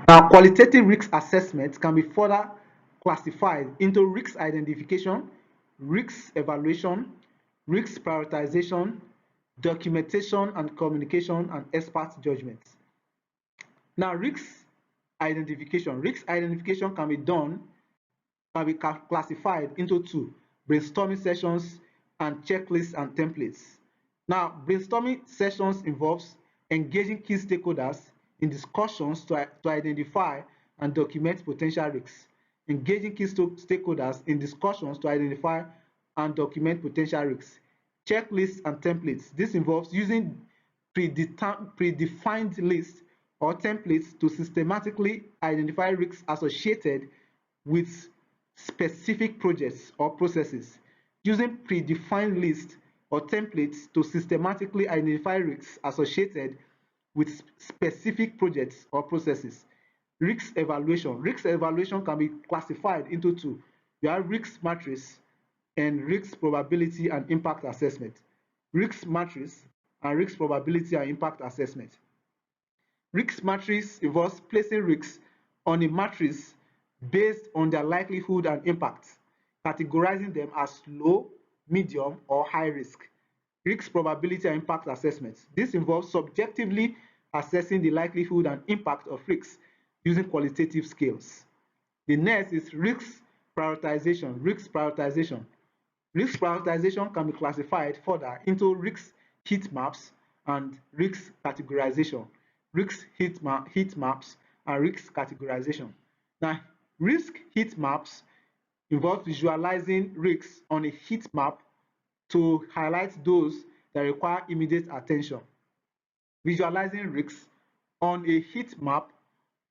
Now, qualitative risk assessment can be further classified into risk identification, risk evaluation, risk prioritization, documentation and communication, and expert judgment. Now, risk identification can be classified into two: brainstorming sessions and checklists and templates. Now, brainstorming sessions involves engaging key stakeholders in discussions to identify and document potential risks. Engaging key stakeholders in discussions to identify and document potential risks. Checklists and templates. This involves using predefined lists or templates to systematically identify risks associated with specific projects or processes. Using predefined lists or templates to systematically identify risks associated with specific projects or processes. Risk evaluation. Risk evaluation can be classified into two. You have risk matrix and risk probability and impact assessment. Risk matrix and risk probability and impact assessment. Risk matrix involves placing risks on a matrix based on their likelihood and impact, categorizing them as low, medium, or high risk. Risk probability and impact assessment. This involves subjectively assessing the likelihood and impact of risks using qualitative scales. The next is risk prioritization. Risk prioritization. Risk prioritization can be classified further into risk heat maps and risk categorization. Risk heat maps and risk categorization. Now, risk heat maps involve visualizing risks on a heat map to highlight those that require immediate attention. Visualizing risks on a heat map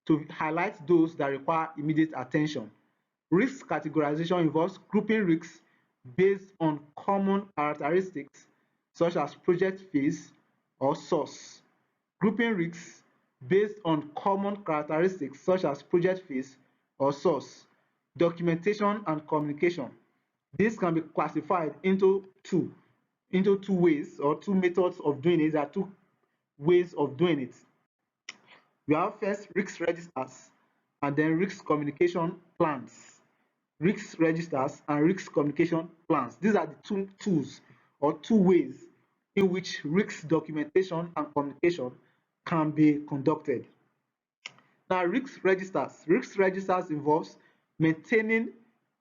to highlight those that require immediate attention. Risk categorization involves grouping risks based on common characteristics such as project phase or source. Grouping risks based on common characteristics such as project phase or source. Documentation and communication. This can be classified into two ways or two methods of doing it. There are two ways of doing it. We have first risk registers and then risk communication plans. Risk registers and risk communication plans. These are the two tools or two ways in which risk documentation and communication can be conducted. Now, risk registers involves maintaining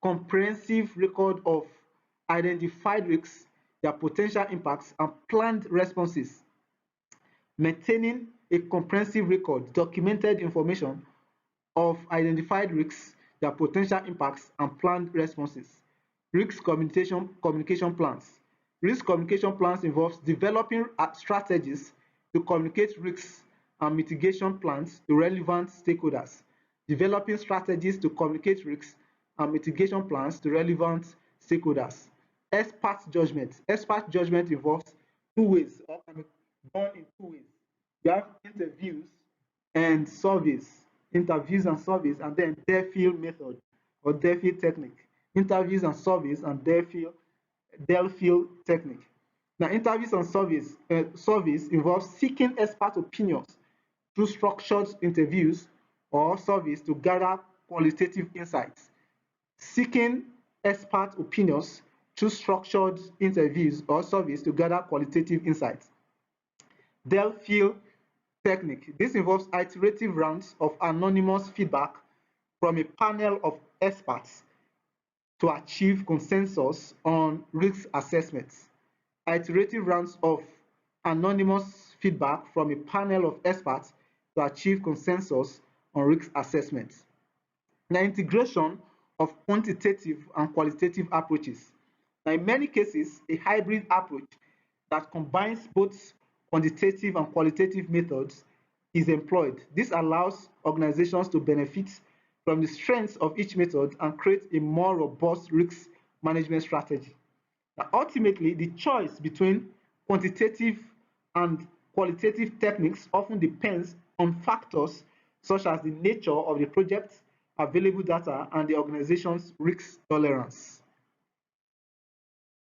comprehensive record of identified risks, their potential impacts, and planned responses. Maintaining a comprehensive record, documented information of identified risks, their potential impacts, and planned responses. Risk communication plans. Risk communication plans involves developing strategies to communicate risks and mitigation plans to relevant stakeholders. Developing strategies to communicate risks and mitigation plans to relevant stakeholders. Expert judgment. Expert judgment involves two ways or can be done in two ways. You have interviews and surveys. Interviews and surveys, and then Delphi method or Delphi technique. Interviews and surveys and Delphi technique. Now, interviews and surveys involve seeking expert opinions through structured interviews or surveys to gather qualitative insights. Seeking expert opinions through structured interviews or surveys to gather qualitative insights. Delphi technique. This involves iterative rounds of anonymous feedback from a panel of experts to achieve consensus on risk assessments. Iterative rounds of anonymous feedback from a panel of experts to achieve consensus on risk assessments. Now, integration of quantitative and qualitative approaches. Now, in many cases, a hybrid approach that combines both quantitative and qualitative methods is employed. This allows organizations to benefit from the strengths of each method and create a more robust risk management strategy. Now, ultimately, the choice between quantitative and qualitative techniques often depends on factors such as the nature of the project, available data, and the organization's risk tolerance.